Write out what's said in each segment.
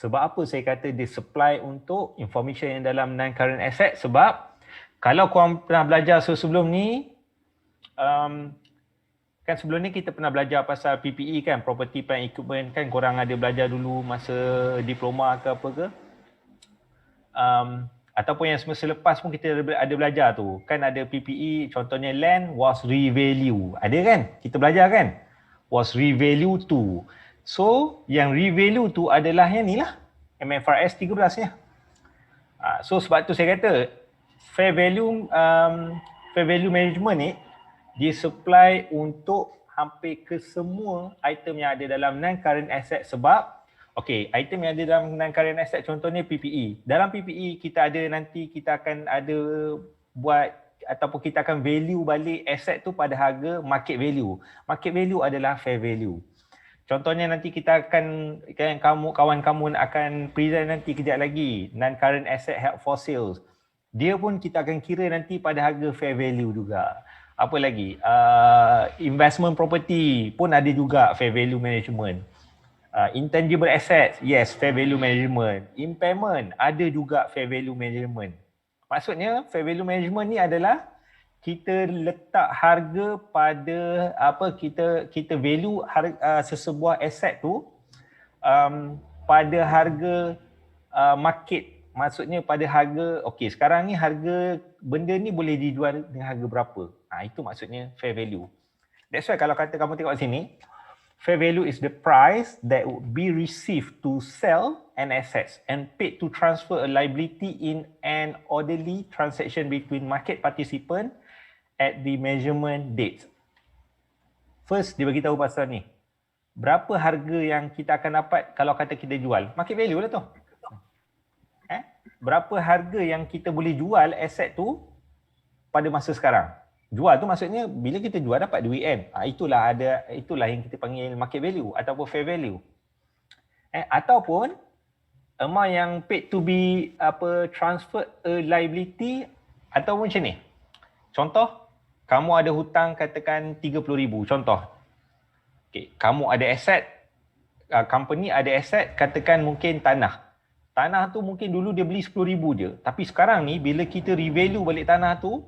Sebab apa saya kata dia supply untuk information yang dalam non-current asset? Sebab kalau korang pernah belajar sebelum ni, kan sebelum ni kita pernah belajar pasal PPE kan, Property Plant Equipment kan, korang ada belajar dulu masa diploma ke apa ke. Ataupun yang semester lepas pun kita ada belajar tu. Kan ada PPE, contohnya land was revalue. Ada kan? Kita belajar kan? Was revalue to. So, yang revalue tu adalah yang ni lah. MFRS 13 nya. So, sebab tu saya kata, fair value management ni, dia supply untuk hampir ke semua item yang ada dalam non-current asset sebab item yang ada dalam non-current asset contohnya PPE. Dalam PPE kita ada nanti kita akan ada buat ataupun kita akan value balik asset tu pada harga market value. Market value adalah fair value. Contohnya nanti kita akan, kawan kamu akan present nanti kejap lagi non-current asset held for sales. Dia pun kita akan kira nanti pada harga fair value juga. Apa lagi? Investment property pun ada juga fair value management. Intangible assets, yes, fair value management. Impairment, ada juga fair value management. Maksudnya fair value management ni adalah kita letak harga pada kita value sesebuah aset tu pada harga market. Maksudnya pada harga, sekarang ni harga benda ni boleh dijual dengan harga berapa. Itu maksudnya fair value. That's why kalau kata kamu tengok sini, fair value is the price that would be received to sell an asset and paid to transfer a liability in an orderly transaction between market participant at the measurement date. First, dia bagi tahu pasal ni. Berapa harga yang kita akan dapat kalau kata kita jual? Market value lah tu. Berapa harga yang kita boleh jual aset tu pada masa sekarang? Jual tu maksudnya bila kita jual dapat duit kan. Itulah yang kita panggil market value ataupun fair value. Ataupun amount yang paid to be transferred a liability ataupun macam ni. Contoh, kamu ada hutang katakan 30,000 contoh. Kamu ada aset, company ada aset katakan mungkin tanah. Tanah tu mungkin dulu dia beli 10,000 je. Tapi sekarang ni bila kita revalue balik tanah tu,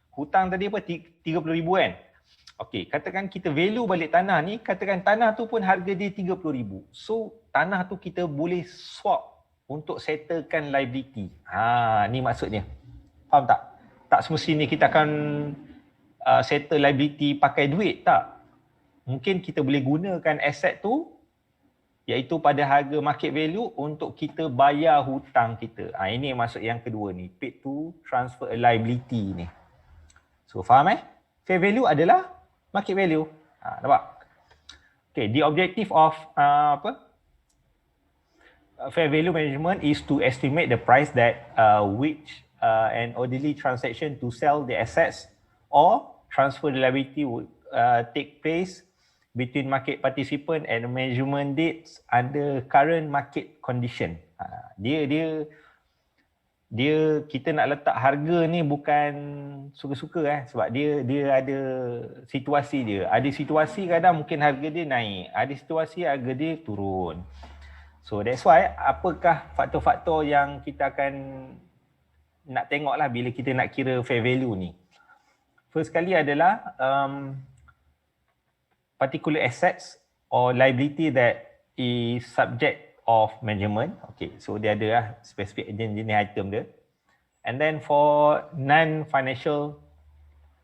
hutang tadi 30,000 kan? Katakan kita value balik tanah ni, katakan tanah tu pun harga dia 30,000. So, tanah tu kita boleh swap untuk settlekan liability. Ni maksudnya. Faham tak? Tak semestinya kita akan settle liability pakai duit, tak. Mungkin kita boleh gunakan aset tu iaitu pada harga market value untuk kita bayar hutang kita. Ini maksud yang kedua ni, paid to transfer a liability ni. So faham Fair value adalah market value. Nampak? The objective of fair value management is to estimate the price that which an orderly transaction to sell the assets or transfer the liability would take place between market participant and measurement dates under current market condition. Dia kita nak letak harga ni bukan suka-suka sebab dia ada situasi dia. Ada situasi kadang mungkin harga dia naik, ada situasi harga dia turun. So that's why apakah faktor-faktor yang kita akan nak tengoklah bila kita nak kira fair value ni. First kali adalah particular assets or liability that is subject of measurement. So dia ada spesifik jenis item dia. And then for non-financial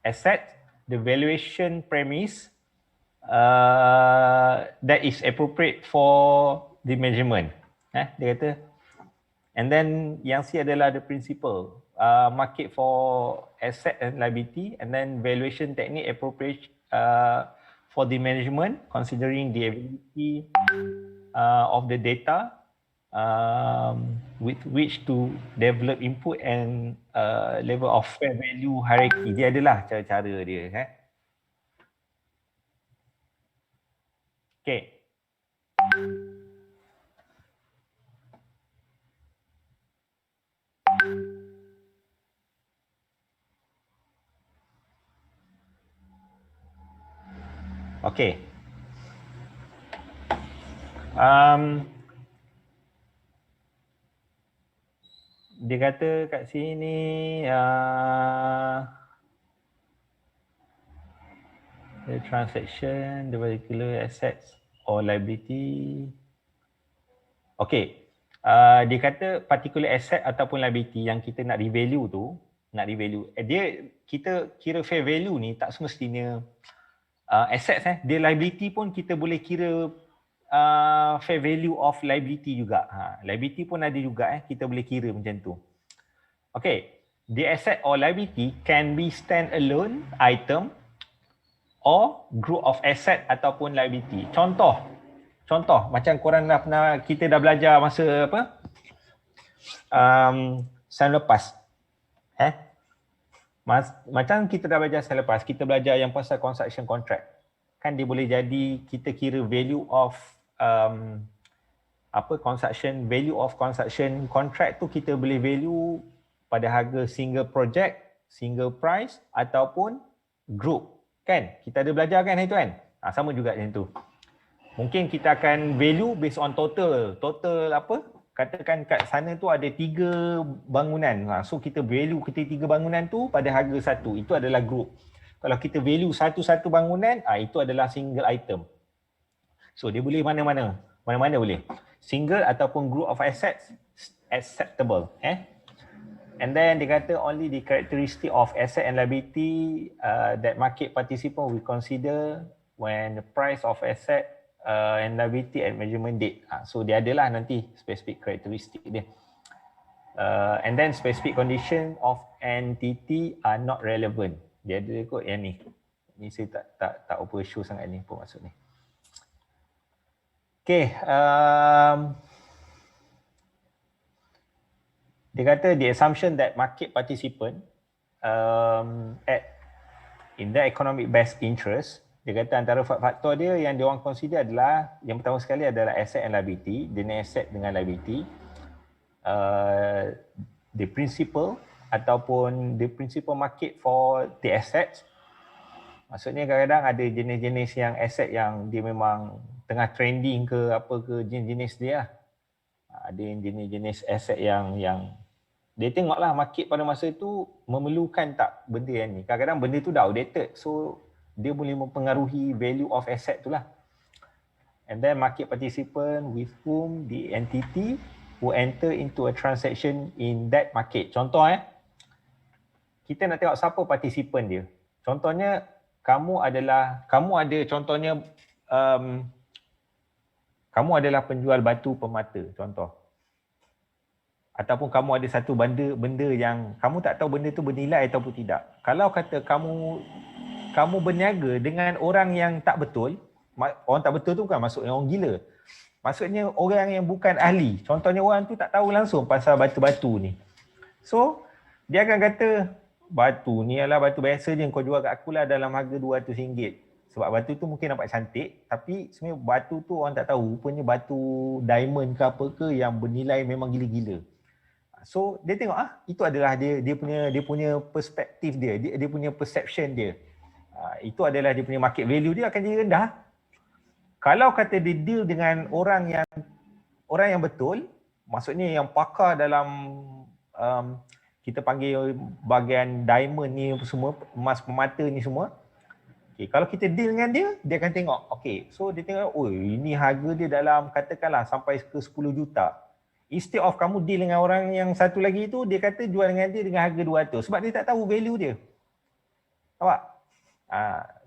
asset, the valuation premise that is appropriate for the measurement. Dia kata. And then yang C adalah the principle. Market for asset and liability, and then valuation technique appropriate for the management considering the ability of the data with which to develop input and level of fair value hierarchy. Dia adalah cara-cara dia. dia kata kat sini the transaction, the particular assets or liability. Okay, dia kata particular asset ataupun liability yang kita nak revalue tu, dia kita kira fair value ni tak semestinya assets dia liability pun kita boleh kira fair value of liability juga. Liability pun ada juga kita boleh kira macam tu. Okay, the asset or liability can be stand alone item or group of asset ataupun liability. Contoh macam korang kita dah belajar masa apa? Tahun lepas. Macam kita dah belajar tahun lepas, kita belajar yang pasal construction contract. Kan dia boleh jadi kita kira value of value of construction contract tu kita boleh value pada harga single project, single price ataupun group. Kan? Kita ada belajar kan itu kan? Sama juga macam tu. Mungkin kita akan value based on total apa? Katakan kat sana tu ada 3 bangunan. So kita value ketiga bangunan tu pada harga satu. Itu adalah group. Kalau kita value satu-satu bangunan, itu adalah single item. So dia boleh mana-mana. Mana-mana boleh. Single ataupun group of assets acceptable. And then dia kata only the characteristic of asset and liability that market participant will consider when the price of asset and liability at measurement date. So dia adalah nanti specific characteristic dia. And then specific condition of entity are not relevant. Dia ada kot yang ni. Ni saya tak apa show sangat ni apa maksud ni. Okay. Dia kata the assumption that market participant in the economic best interest, dia kata antara faktor dia yang dia orang consider adalah yang pertama sekali adalah asset and liability, jenis asset dengan liability, the principal ataupun the principal market for the assets. Maksudnya kadang-kadang ada jenis-jenis yang aset yang dia memang tengah trending ke apa ke jenis-jenis dia lah. Ada yang jenis-jenis aset yang dia tengoklah market pada masa itu memerlukan tak benda yang ni. Kadang-kadang benda tu dah outdated, so dia boleh mempengaruhi value of asset tu lah. And then market participant with whom the entity who enter into a transaction in that market. Contoh kita nak tengok siapa participant dia. Contohnya kamu adalah penjual batu permata contoh. Ataupun kamu ada satu benda yang kamu tak tahu benda tu bernilai ataupun tidak. Kalau kata kamu berniaga dengan orang yang tak betul, orang tak betul tu bukan maksudnya orang gila. Maksudnya orang yang bukan ahli. Contohnya orang tu tak tahu langsung pasal batu-batu ni. So, dia akan kata, batu ni adalah batu biasa je, kau jual kat aku lah dalam harga RM200. Sebab batu tu mungkin nampak cantik, tapi sebenarnya batu tu orang tak tahu. Rupanya batu diamond ke apa ke yang bernilai memang gila-gila. So dia tengok itu adalah dia punya perspektif dia punya perception dia. Itu adalah dia punya market value dia akan jadi rendah. Kalau kata dia deal dengan orang yang betul, maksudnya yang pakar dalam kita panggil bahagian diamond ni semua, emas permata ni semua. Okay, kalau kita deal dengan dia akan tengok. Okay, so dia tengok, ini harga dia dalam katakanlah sampai ke 10 juta. Instead of kamu deal dengan orang yang satu lagi tu, dia kata jual dengan dia dengan harga 200 sebab dia tak tahu value dia. Nampak?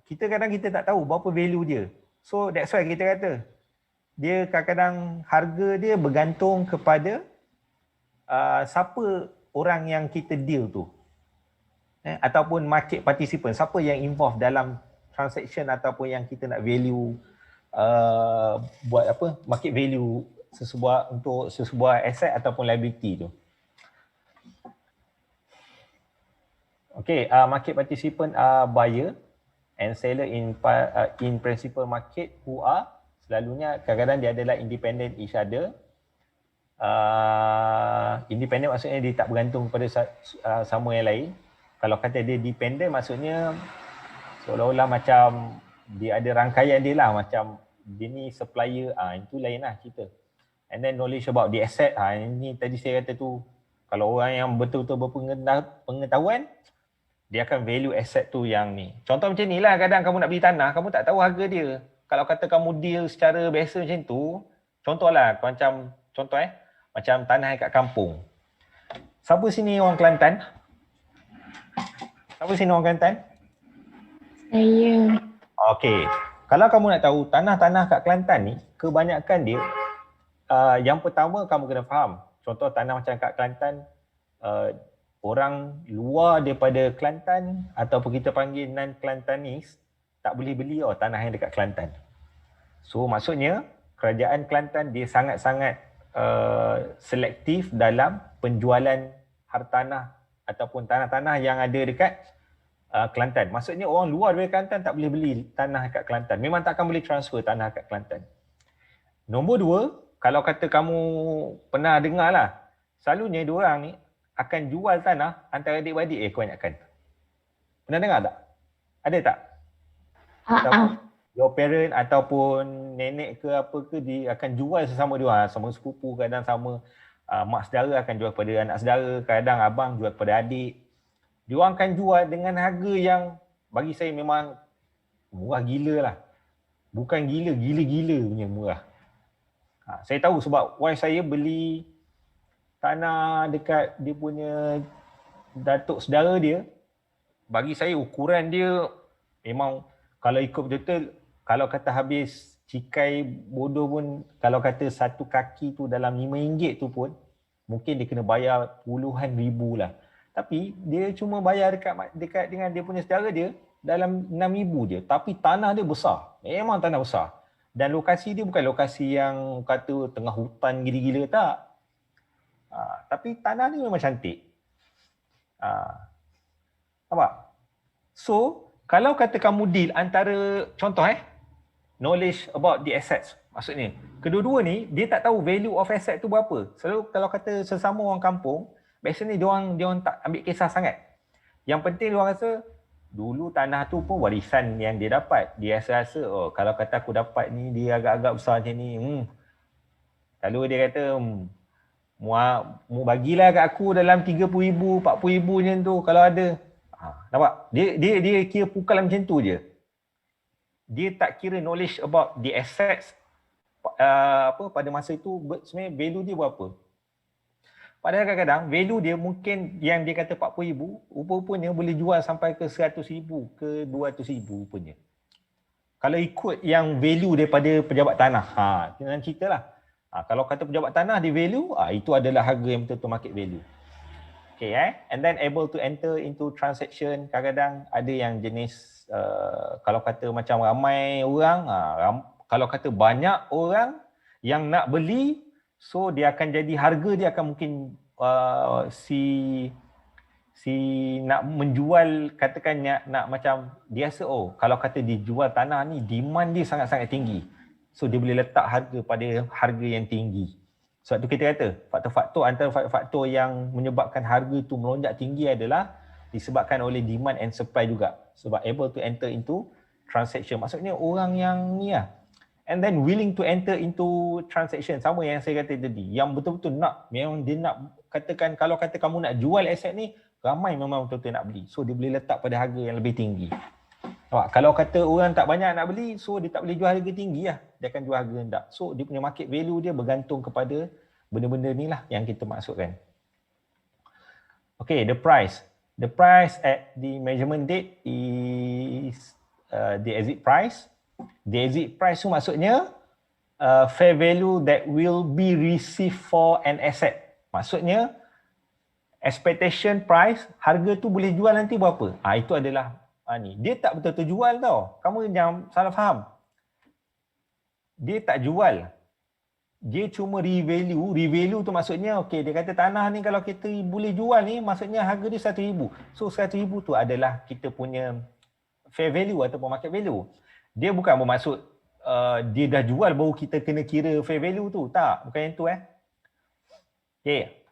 Kita kadang kita tak tahu berapa value dia. So that's why kita kata dia kadang-kadang harga dia bergantung kepada siapa orang yang kita deal tu. Ataupun market participant, siapa yang involved dalam transaction ataupun yang kita nak value buat apa market value sesebuah asset ataupun liability tu. Okay, market participant are buyer and seller in principal market who are selalunya kadang-kadang dia adalah independent each other. Independent maksudnya dia tak bergantung kepada sama yang lain. Kalau kata dia dependent maksudnya seolah-olah macam dia ada rangkaian dia lah, macam dia ni supplier, itu lain lah cerita. And then knowledge about the asset, ini tadi saya kata tu, Kalau orang yang betul-betul berpengetahuan, dia akan value asset tu yang ni. Contoh macam ni lah, kadang kamu nak beli tanah, kamu tak tahu harga dia. Kalau kata kamu deal secara biasa macam tu, contohlah macam macam tanah kat kampung. Siapa sini orang Kelantan? Siapa sini orang Kelantan? Saya. Okey. Kalau kamu nak tahu tanah-tanah kat Kelantan ni, kebanyakan dia yang pertama kamu kena faham. Contoh tanah macam kat Kelantan, orang luar daripada Kelantan ataupun kita panggil non-Kelantanis tak boleh beli tanah yang dekat Kelantan. So maksudnya kerajaan Kelantan dia sangat-sangat selektif dalam penjualan hartanah ataupun tanah-tanah yang ada dekat Kelantan. Maksudnya orang luar dari Kelantan tak boleh beli tanah kat Kelantan. Memang takkan boleh transfer tanah kat Kelantan. Nombor dua, kalau kata kamu pernah dengar lah, selalunya diorang ni akan jual tanah antara adik-beradik kebanyakan. Pernah dengar tak? Ada tak? Ataupun your parent ataupun nenek ke apa ke, dia akan jual sesama diorang, sama sepupu, kadang sama mak saudara akan jual kepada anak saudara, kadang abang jual kepada adik. Diorang akan jual dengan harga yang bagi saya memang murah gila lah. Bukan gila, gila-gila punya murah. Saya tahu sebab wife saya beli tanah dekat dia punya datuk saudara dia. Bagi saya ukuran dia memang kalau ikut betul, kalau kata habis cikai bodoh pun, kalau kata satu kaki tu dalam RM5 tu pun mungkin dia kena bayar puluhan ribu lah. Tapi dia cuma bayar dekat dengan dia punya saudara dia dalam RM6,000 je. Tapi tanah dia besar. Memang tanah besar. Dan lokasi dia bukan lokasi yang kata tengah hutan gila-gila, tak. Tapi tanah dia memang cantik. Nampak? So, kalau kata kamu deal antara, contoh knowledge about the assets. Maksudnya, kedua-dua ni, dia tak tahu value of asset tu berapa. Selalu kalau kata sesama orang kampung, biasanya diorang tak ambil kisah sangat. Yang penting diorang rasa, dulu tanah tu pun warisan yang dia dapat. Dia rasa, kalau kata aku dapat ni, dia agak-agak besar macam ni. Lalu dia kata, mu bagilah kat aku dalam 30,000, 40,000 macam tu kalau ada. Nampak? Dia kira pukul macam tu je. Dia tak kira knowledge about the assets pada masa itu sebenarnya value dia berapa. Padahal kadang-kadang value dia mungkin yang dia kata 40,000, rupa-rupanya boleh jual sampai ke 100,000 ke 200,000 rupanya. Kalau ikut yang value daripada pejabat tanah, jangan cerita lah. Kalau kata pejabat tanah di value, itu adalah harga yang betul-betul market value. Okay, and then able to enter into transaction. Kadang-kadang ada yang jenis kalau kata macam ramai orang, kalau kata banyak orang yang nak beli, so dia akan jadi harga dia akan mungkin si nak menjual, katakan nak macam dia rasa kalau kata dijual tanah ni demand dia sangat-sangat tinggi. So dia boleh letak harga pada harga yang tinggi. Sebab tu kita kata faktor-faktor antara faktor yang menyebabkan harga tu melonjak tinggi adalah disebabkan oleh demand and supply juga. Sebab able to enter into transaction. Maksudnya orang yang ni lah. And then willing to enter into transaction. Sama yang saya kata tadi. Yang betul-betul nak. Memang dia nak katakan, kalau kata kamu nak jual aset ni, ramai memang betul-betul nak beli. So dia boleh letak pada harga yang lebih tinggi. Kalau kata orang tak banyak nak beli, so dia tak boleh jual harga tinggi lah. Dia akan jual harga rendah. So dia punya market value dia bergantung kepada benda-benda ni lah yang kita maksudkan. Okay, the price. The price at the measurement date is the exit price. The exit price tu maksudnya fair value that will be received for an asset. Maksudnya expectation price, harga tu boleh jual nanti berapa. Itu adalah ni. Dia tak betul-betul jual tau. Kamu jangan salah faham. Dia tak jual. Dia cuma revalue. Revalue tu maksudnya, okay, dia kata tanah ni kalau kita boleh jual ni, maksudnya harga dia 100,000. So 100,000 tu adalah kita punya fair value ataupun market value. Dia bukan bermaksud dia dah jual baru kita kena kira fair value tu. Tak, bukan yang tu Okay.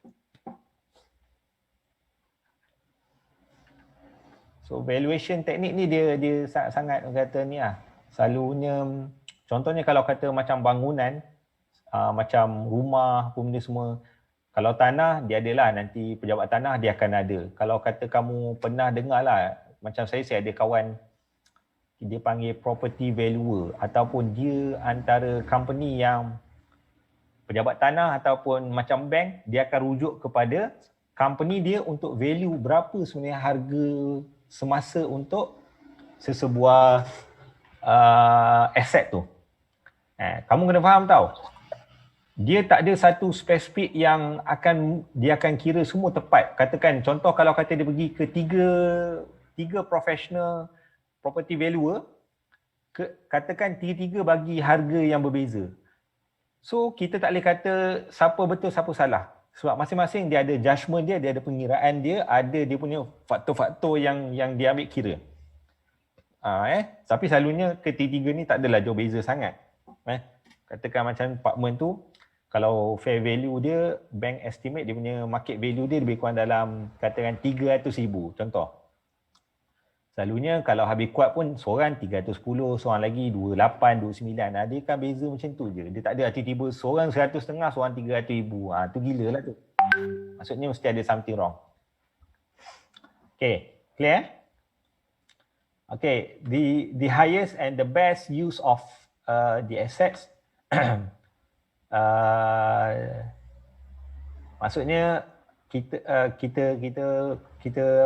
So valuation teknik ni dia sangat-sangat kata ni lah. Selalunya, contohnya kalau kata macam bangunan, macam rumah, benda semua. Kalau tanah, dia adalah nanti pejabat tanah dia akan ada. Kalau kata kamu pernah dengar lah, macam saya ada kawan, dia panggil property valuer ataupun dia antara company yang pejabat tanah ataupun macam bank, dia akan rujuk kepada company dia untuk value berapa sebenarnya harga semasa untuk sesebuah aset tu. Kamu kena faham tau, dia tak ada satu spesifik yang dia akan kira semua tepat. Katakan contoh kalau kata dia pergi ke tiga professional property valuer, katakan tiga-tiga bagi harga yang berbeza. So kita tak boleh kata siapa betul siapa salah. Sebab masing-masing dia ada judgement dia ada pengiraan dia, ada dia punya faktor-faktor yang dia ambil kira. Tapi selalunya ketiga ni tak adalah jauh beza sangat. Katakan macam apartment tu, kalau fair value dia, bank estimate dia punya market value dia lebih kurang dalam katakan 300,000 contoh. Selalunya kalau habis kuat pun seorang 310, seorang lagi 28, 29. Dia kan beza macam tu je. Dia tak ada tiba-tiba seorang 100,500, seorang 300,000. Tu gila lah tu. Maksudnya mesti ada something wrong. Okay, clear? Okay, the highest and the best use of the assets maksudnya kita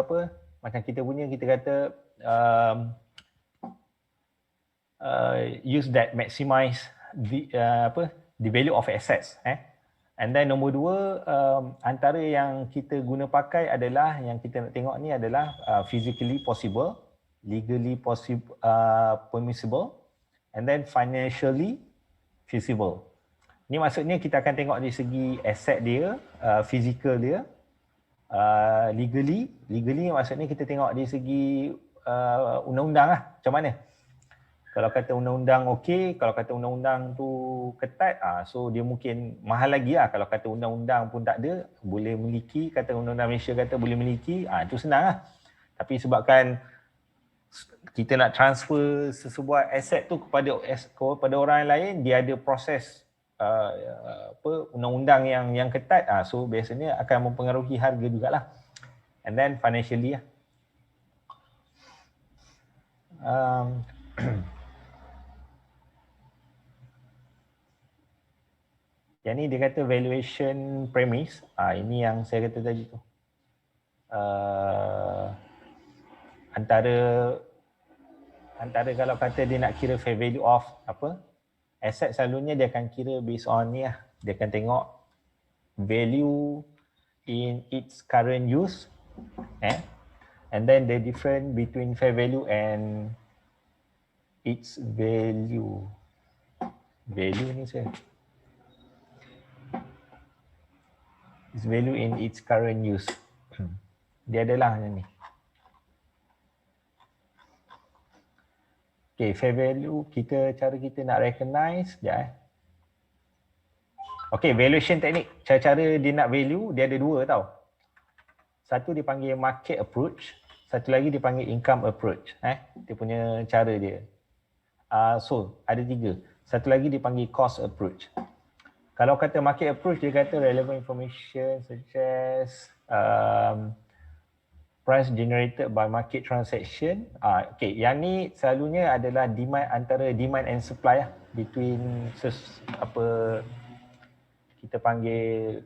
apa, macam kita punya, kita kata use that maximize the value of assets. And then nombor dua, antara yang kita guna pakai adalah, yang kita nak tengok ni adalah physically possible, legally possible, permissible, and then financially feasible. Ni maksudnya kita akan tengok dari segi aset dia, physical dia, legally maksudnya kita tengok dari segi undang-undang lah, macam mana. Kalau kata undang-undang okey, kalau kata undang-undang tu ketat, so dia mungkin mahal lagi lah. Kalau kata undang-undang pun tak ada, boleh miliki, kata undang-undang Malaysia kata boleh miliki, itu senang lah. Tapi sebabkan kita nak transfer sesebuah aset tu kepada orang lain, dia ada proses undang-undang yang ketat, so biasanya akan mempengaruhi harga jugalah. And then financially lah. Yang ni dia kata valuation premise. Ini yang saya kata tadi tu. Antara kalau kata dia nak kira fair value of asset, selalunya dia akan kira based on ni lah. Dia akan tengok value in its current use, and then the difference between fair value and its value. Value ni saya. Its value in its current use. Dia adalah macam ni. Okay, fair value, cara kita nak recognize, sekejap Okay, valuation technique, cara-cara dia nak value, dia ada dua tau. Satu dia panggil market approach, satu lagi dia panggil income approach. Dia punya cara dia. So, ada tiga. Satu lagi dia panggil cost approach. Kalau kata market approach, dia kata relevant information such as price generated by market transaction. Okay, yang ni selalunya adalah antara demand and supply between kita panggil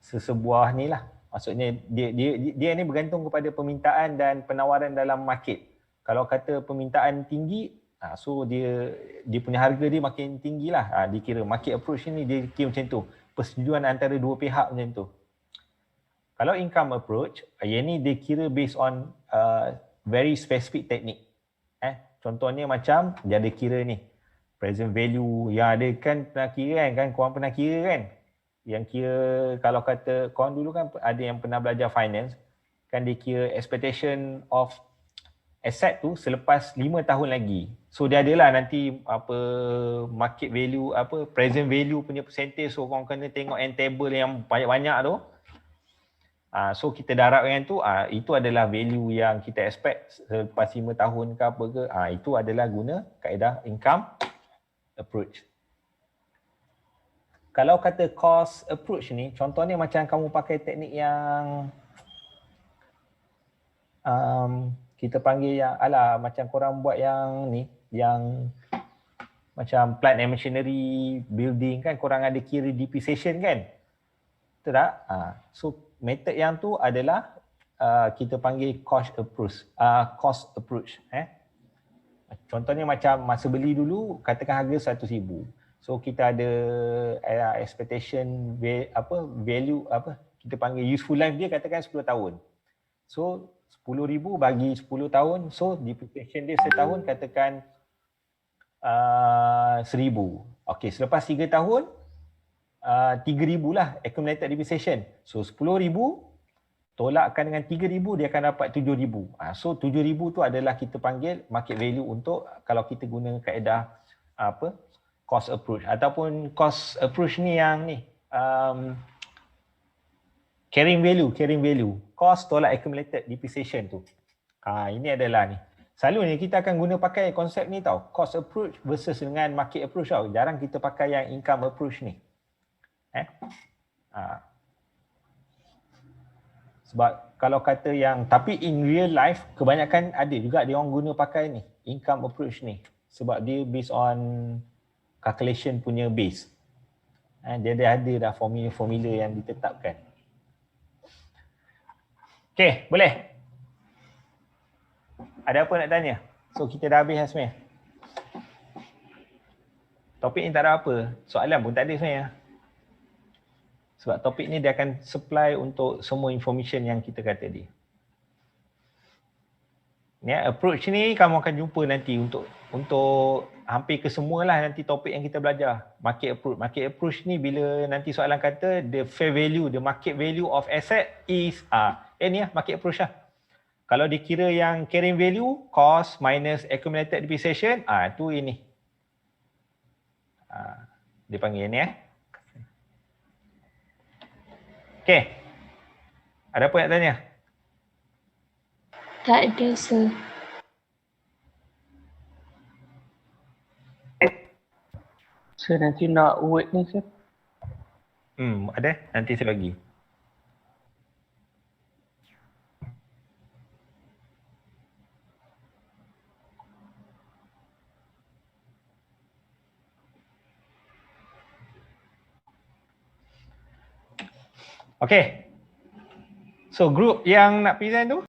sesebuah ni lah. Maksudnya dia ni bergantung kepada permintaan dan penawaran dalam market. Kalau kata permintaan tinggi, so dia punya harga dia makin tinggi lah. Dia kira market approach ni dia kira macam tu. Persetujuan antara dua pihak macam tu. Kalau income approach, yang ni dia kira based on very specific technique. Contohnya macam dia ada kira ni, present value yang ada kan pernah kira kan, korang pernah kira kan? Yang kira kalau kata korang dulu kan ada yang pernah belajar finance, kan dia kira expectation of asset tu selepas 5 tahun lagi. So dia adalah nanti market value, present value punya percentage, so korang kena tengok end table yang banyak-banyak tu. So kita darabkan tu, itu adalah value yang kita expect selepas 5 tahun ke apa ke. Itu adalah guna kaedah income approach. kalau kata cost approach ni, contohnya macam kamu pakai teknik yang kita panggil yang macam korang buat yang ni, yang macam plant and machinery building kan, korang ada kira depreciation kan, betul tak? So method yang tu adalah kita panggil cost approach. Contohnya macam masa beli dulu, katakan harga 100,000. So kita ada expectation value kita panggil useful life dia katakan 10 tahun. So 10,000 bagi 10 tahun, so depreciation dia setahun katakan 1,000. Okey, selepas 3 tahun 3,000 lah accumulated depreciation. So 10,000 tolakkan dengan 3,000 dia akan dapat 7,000. So 7,000 tu adalah kita panggil market value untuk kalau kita guna kaedah cost approach, ataupun cost approach ni yang ni carrying value, cost tolak accumulated depreciation tu. Ini adalah ni. Selalunya kita akan guna pakai konsep ni tau, cost approach versus dengan market approach tau. Jarang kita pakai yang income approach ni. Sebab kalau kata yang, tapi in real life kebanyakan ada juga dia orang guna pakai ni, income approach ni. Sebab dia based on calculation punya base. Dia ada dah formula-formula yang ditetapkan. Okay, boleh? Ada apa nak tanya? So kita dah habis sebenarnya. Topik ni tak ada apa. Soalan pun tak ada sebenarnya. Sebab topik ni dia akan supply untuk semua information yang kita kata tadi. Ya, approach ni kamu akan jumpa nanti untuk hampir ke semualah nanti topik yang kita belajar. Market approach. Market approach ni bila nanti soalan kata the fair value, the market value of asset is ni lah market approach lah. Kalau dikira yang carrying value, cost minus accumulated depreciation, tu ini. Dia panggil ni Okay. Ada apa nak tanya? Tak ada, sir. Sir, nanti nak word ni, sir. Ada? Nanti saya bagi. Okay. So group yang nak present tu